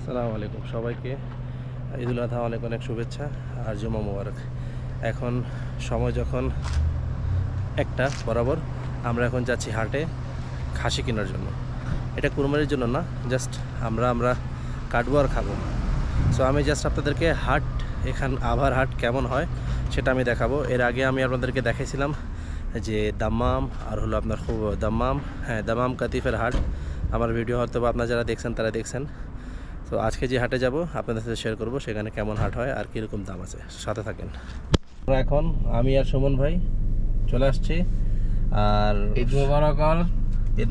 আসসালামু আলাইকুম সবাইকে ঈদুল আজহা অনেক অনেক শুভেচ্ছা আর জুমা মুবারক। এখন সময় যখন একটা বরাবর আমরা এখন যাচ্ছি হাটে খাসি কেনার জন্য। এটা কুরবানির জন্য না, জাস্ট আমরা কাটবো আর খাবো। সো আমি জাস্ট আপনাদেরকে হাট আভার হাট কেমন হয় সেটা আমি দেখাবো। এর আগে আমি আপনাদেরকে দেখাইছিলাম যে দাম্মাম আর হলো আপনার খুব দাম্মাম কাতিফের হাট। আমার ভিডিও হয়তো বা আপনারা যারা দেখছেন তারা দেখছেন। তো আজকে যে হাটে যাব আপনাদের সাথে শেয়ার করব সেখানে কেমন হাট হয় আর কীরকম দাম আছে, সাথে থাকেন। এখন আমি আর সুমন ভাই চলে আসছি। আর ঈদ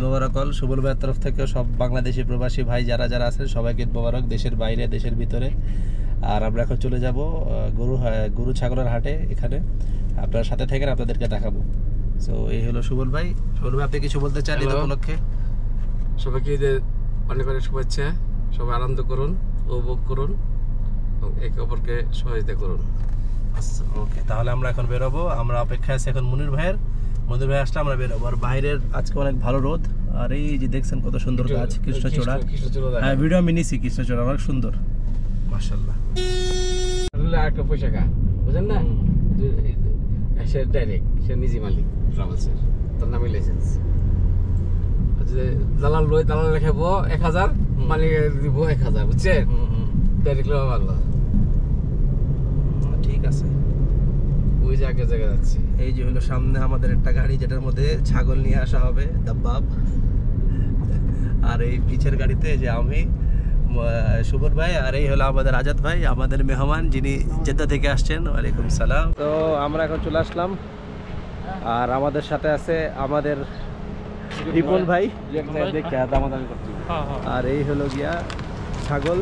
মোবারক সুবল ভাইয়ের তরফ থেকে সব বাংলাদেশি প্রবাসী ভাই যারা আছেন সবাইকে ঈদ মোবারক, দেশের বাইরে দেশের ভিতরে। আর আমরা এখন চলে যাব গরু ছাগলের হাটে। এখানে আপনার সাথে থাকেন, আপনাদেরকে দেখাবো। সো এই হলো সুবল ভাই। আপনি কিছু বলতে চান ঈদ উপলক্ষে? সবাইকে ঈদের অনেক অনেক শুভেচ্ছা। সবাই আনন্দ করুন, উপভোগ করুন এবং একে অপরকে সহযোগিতা করুন। আচ্ছা, ওকে, তাহলে আমরা এখন বেরোবো। আমরা অপেক্ষা আছি এখন মনির ভাই আসলে আমরা বেরোবো। আর বাইরের আজকে অনেক ভালো রোদ। আর এই যে দেখছেন কত সুন্দর গাছ, কৃষ্ণচূড়া। হ্যাঁ, ভিডিও আমি নিছি, কৃষ্ণচূড়া অনেক সুন্দর মাশাআল্লাহ। একটা পয়সা বুঝেন না, সে ডাইরেক্ট সে নিজে মালিক ট্রাভেলসের, তার নামে লাইসেন্স। দালাল লেখাবো 1000, মালিক দিব 1000, বুঝছেন? ডাইরেক্ট লেখা ভালো। ঠিক আছে, ওই জায়গায় যাচ্ছি। এই যে হলো সামনে আমাদের একটা গাড়ি, যেটার মধ্যে ছাগল নিয়ে আসা হবে, দাব্বাব। আর এই পিছের গাড়িতে যে আমি, সুবল ভাই, আর এই হলো আমাদের আজাদ ভাই, আমাদের মেহমান যিনি জেদ্দা থেকে আসছেন। ওয়ালাইকুম সালাম। তো আমরা এখন চলে আসলাম। আর আমাদের সাথে আছে আমাদের রিপন ভাই। আর এই হলো গিয়া ছাগল।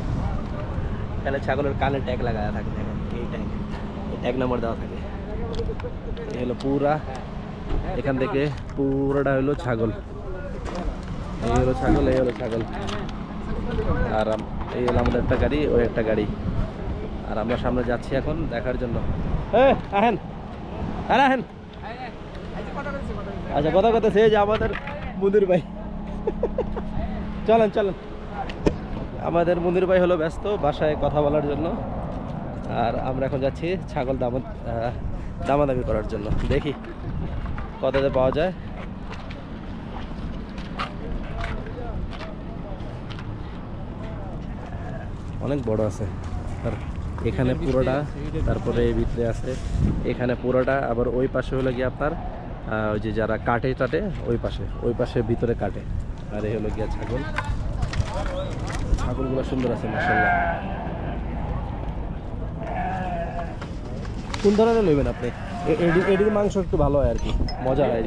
এখানে ছাগলের কানে ট্যাগ লাগায়া থাকে, দেখেন এই ট্যাগ নাম্বার দেওয়া থাকে। এই হলো পুরা, এখান থেকে পুরোটা হলো ছাগল। এই হলো ছাগল, এই হলো ছাগল। আর এই হলো আমাদের একটা গাড়ি, ওই একটা গাড়ি। আর আমরা সামনে যাচ্ছি এখন দেখার জন্য। আহেন আহেন। আচ্ছা, কথা সে যে আমাদের মুনির ভাই। চলেন। আমাদের মুনির ভাই হলো ব্যস্ত বাসায় কথা বলার জন্য। আর আমরা এখন যাচ্ছি ছাগল দামাদামি করার জন্য। দেখি কততে পাওয়া যায়। অনেক বড় আছে। আর এখানে পুরোটা, তারপরে এই ভিতরে আছে এখানে পুরোটা। আবার ওই পাশে হলো গিয়ে আপনার ওই যে যারা কাটে ওই পাশে ভিতরে কাটে। আর এই হলো গিয়া ছাগলগুলো সুন্দর আছে মাশাআল্লাহ। কোন ধরনের লইবেন আপনি? এডির মাংস একটু ভালো হয় আর কি, মজা হয়।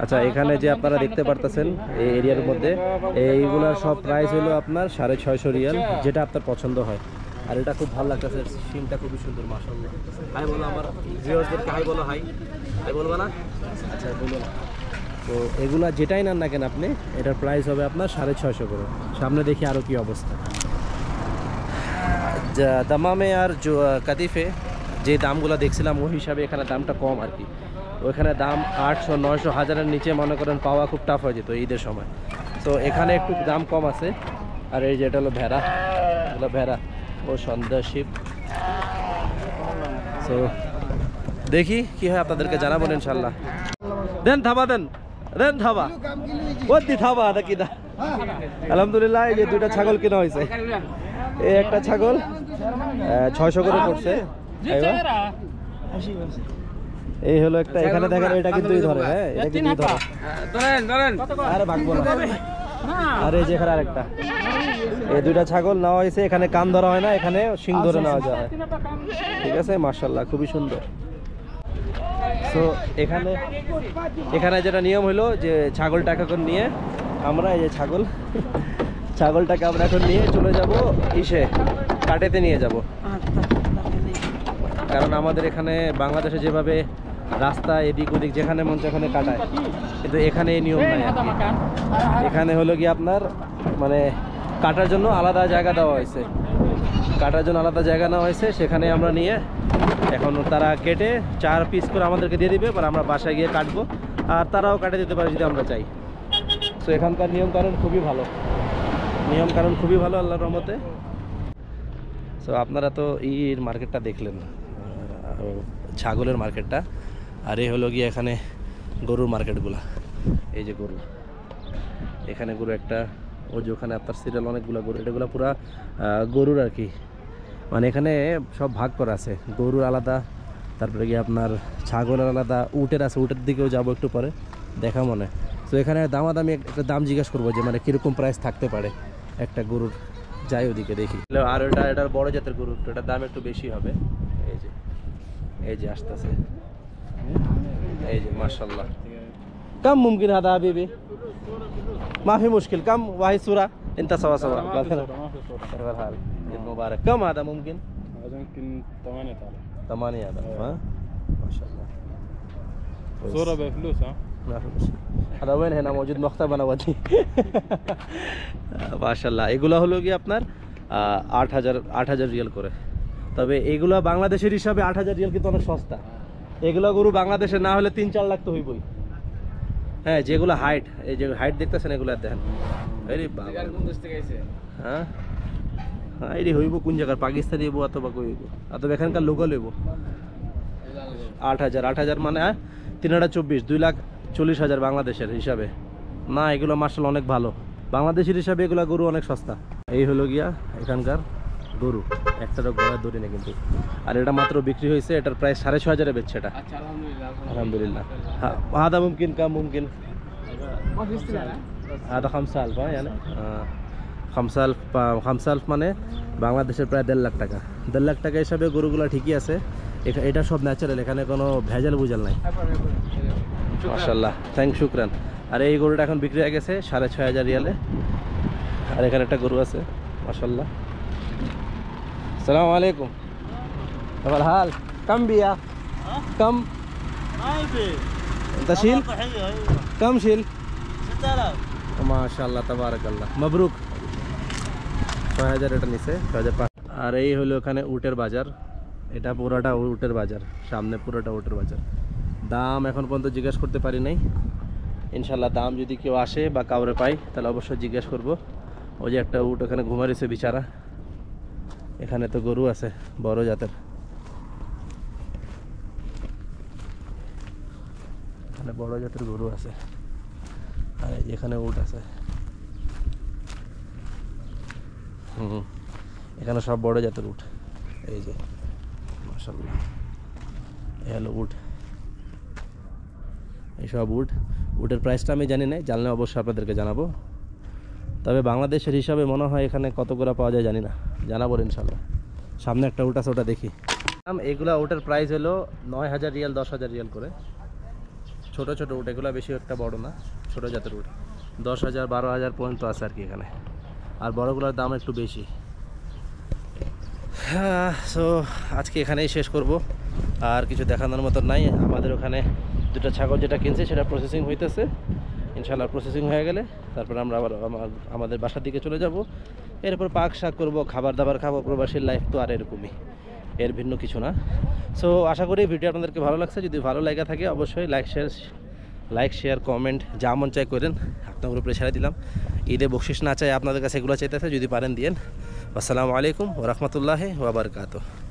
আচ্ছা, এখানে যে আপনারা দেখতে পারতেছেন এই এরিয়ার মধ্যে এইগুলার সব প্রাইস হলো আপনার 650 রিয়াল, যেটা আপনার পছন্দ হয়। আর এটা খুব ভালো লাগতেছে, সিনটা খুবই সুন্দর মাশাআল্লাহ। হাই বলো আমার ভিউয়ার্সদেরকে, হাই বলো। হাই বলবা না? আচ্ছা, বলো না। তো এগুলা যেটাই নেন না কেন আপনি, এটার প্রাইস হবে আপনার 650 করে। সামনে দেখি আরও কি অবস্থা। দামামে আর কাতিফে যে দামগুলো দেখছিলাম ওই হিসাবে এখানে দামটা কম আর কি। ওইখানে দাম 800, 900, 1000-এর নিচে মনে করেন পাওয়া খুব টাফ হয়ে যেত ঈদের সময়। তো এখানে একটু দাম কম আছে। আর এই যে এটা হলো ভেড়া, ও সন্ধ্যা শিব। তো দেখি কি হয়, আপনাদেরকে জানাবো ইনশাল্লাহ। দেন থাবা দেখি দা। আলহামদুলিল্লাহ, এই যে দুইটা ছাগল কেনা হয়েছে। এই একটা ছাগল 600 করে পড়ছে। এই হলো একটা, এখানে দেখেন এটা কিন্তু ধরে। হ্যাঁ, এটা কিন্তু ধরে। আরে ভাগবো না। আর এই যে এখানে আরেকটা, এই দুইটা ছাগল নেওয়া হয়েছে। এখানে কান ধরা হয় না, এখানে শিং ধরে নেওয়া যায়। ঠিক আছে, মাশাআল্লাহ, খুবই সুন্দর। তো এখানে যেটা নিয়ম হলো যে ছাগলটাকে এখন নিয়ে আমরা, এই যে ছাগলটাকে আমরা এখন নিয়ে চলে যাব কাটেতে নিয়ে যাব। কারণ আমাদের এখানে বাংলাদেশে যেভাবে রাস্তা এদিক ওদিক যেখানে মন সেখানে কাটায়, কিন্তু এখানে এই নিয়ম নাই আর কি। এখানে হলো কি আপনার মানে কাটার জন্য আলাদা জায়গা দেওয়া হয়েছে, নেওয়া হয়েছে। সেখানে আমরা নিয়ে এখন তারা কেটে 4 পিস করে আমাদেরকে দিয়ে দিবে। এবার আমরা বাসায় গিয়ে কাটবো, আর তারাও কাটে দিতে পারে যদি আমরা চাই। সো এখানকার নিয়মকানুন খুবই ভালো, নিয়মকানুন খুবই ভালো আল্লাহর রহমতে। সো আপনারা তো এই মার্কেটটা দেখলেন, ছাগলের মার্কেটটা, আর এই হলো গিয়ে এখানে গরুর মার্কেটগুলা। এই যে গরু, এখানে গরু একটা, ওই যে ওখানে আপনার সিরিয়াল অনেকগুলো গরু, এটাগুলো পুরা গরুর আর কি, মানে এখানে সব ভাগ করা আছে, গরুর আলাদা, তারপরে গিয়ে আপনার ছাগলের আলাদা, উটের আছে, উটের দিকেও যাবো একটু পরে, দেখা মনে। তো এখানে দামাদামি একটা দাম জিজ্ঞাসা করবো যে মানে কীরকম প্রাইস থাকতে পারে একটা গরুর, যাই ওদিকে দেখি। আর এটার বড় জাতের গরু, এটার দাম একটু বেশি হবে। এই যে আসতেছে, এই যে মাশাআল্লাহ। कम मुमकिन هذا حبيبي ما في مشكل كم واحد صورة انت سوا سوا ما في صورة. الحال عيد مبارك كم هذا ممكن هذا يمكن 8000 8000 ها ما شاء الله صورة بفلوس ها ما في مشكلة هذا وين هنا موجود مختبر انا ودي মাশাআল্লাহ। এগুলো হলো কি আপনার 8000 রিয়াল করে, তবে এগুলো বাংলাদেশের হিসাবে 8000 রিয়াল কিন্তু অনেক সস্তা। এগুলো গরু বাংলাদেশে না হলে 3-4 লাখ তো হইবই। হ্যাঁ, যেগুলো হাইট, এই যে হাইট দেখতেছেন এগুলো দেখেন, আরে বাবা হ্যাঁ আরে হইব কোন জায়গার, পাকিস্তানি হইব অথবা কই হইব, অথবা এখানকার লোকাল হইব। 8000 মানে 324, 2,40,000 বাংলাদেশের হিসাবে না। এগুলো মার্শাল অনেক ভালো, বাংলাদেশের হিসাবে এগুলো গরু অনেক সস্তা। এই হলো গিয়া এখানকার গরু, একটারও গলায় ধরি না কিন্তু। আর এটা মাত্র বিক্রি হয়েছে, এটার প্রায় 6,500 বেচছে এটা। আলহামদুলিল্লাহ। هذا ممكن كم ممكن هذا 5,000 يعني 5,000 মানে বাংলাদেশের প্রায় 1.5 লাখ টাকা। 1.5 লাখ টাকা হিসাবে গরুগুলো ঠিকই আছে, এটা সব ন্যাচারাল, এখানে কোনো ভেজাল বুঝাল নাই। মাশাআল্লাহ, শুকরান। আর এই গরুটা এখন বিক্রি হয়ে গেছে 6,500 রিয়ালে। আর এখানে একটা গরু আছে মাশাআল্লাহ। আসসালামু আলাইকুম, কেমন হাল? কম বিয়া কম তশিল কম শিল মাশাআল্লাহ তাবারাকাল্লাহ মাবরুক। 6,000 এটা নিচে 6,500। আর এই হলো এখানে উটের বাজার, এটা পুরোটা উটের বাজার, সামনে পুরোটা উটের বাজার। দাম এখন পর্যন্ত জিজ্ঞাসা করতে পারি নাই, ইনশাল্লাহ দাম যদি কেউ আসে বা কাউরে পাই তাহলে অবশ্যই জিজ্ঞেস করব। ওই যে একটা উট এখানে ঘুমা রয়েছে বিচারা, এখানে তো গরু আছে বড় জাতের, এখানে বড় জাতের গরু আছে, আর এখানে উট আছে। এখানে সব বড় জাতের উট, এই যে মাশাআল্লাহ। এই হলো উট, এইসব উটের প্রাইসটা আমি জানি না, জানলে অবশ্যই আপনাদেরকে জানাবো। তবে বাংলাদেশের হিসাবে মনে হয় এখানে কত করে পাওয়া যায় জানি না, জানাবো ইনশাল্লাহ। সামনে একটা উট আছে, ওটা দেখি। এগুলা উটের প্রাইস হলো 9,000 রিয়াল 10,000 রিয়াল করে। ছোট ছোট উট, এগুলো বেশি একটা বড় না, ছোট জাতের উট 10,000 12,000 পর্যন্ত আছে আর কি এখানে। আর বড়গুলোর দাম একটু বেশি। সো আজকে এখানেই শেষ করব, আর কিছু দেখানোর মতো নাই। আমাদের ওখানে দুটো ছাগল যেটা কিনছে সেটা প্রসেসিং হইতেছে, ইনশাআল্লাহ প্রসেসিং হয়ে গেলে তারপর আমরা আবার আমাদের বাসার দিকে চলে যাব। এরপর পাক শাক করবো, খাবার দাবার খাবো। প্রবাসীর লাইফ তো আর এরকমই, এর ভিন্ন কিছু না। সো আশা করি ভিডিও আপনাদেরকে ভালো লাগছে। যদি ভালো লাগা থাকে অবশ্যই লাইক শেয়ার কমেন্ট যা মন চাই করেন, আপনার উপরে ছেড়ে দিলাম। ঈদে বকশিস না চাই আপনাদের কাছে, এগুলো চাইতেছে, যদি পারেন দিয়েন। আসসালামু আলাইকুম ওয়া রাহমাতুল্লাহি ওয়া বারাকাতুহু।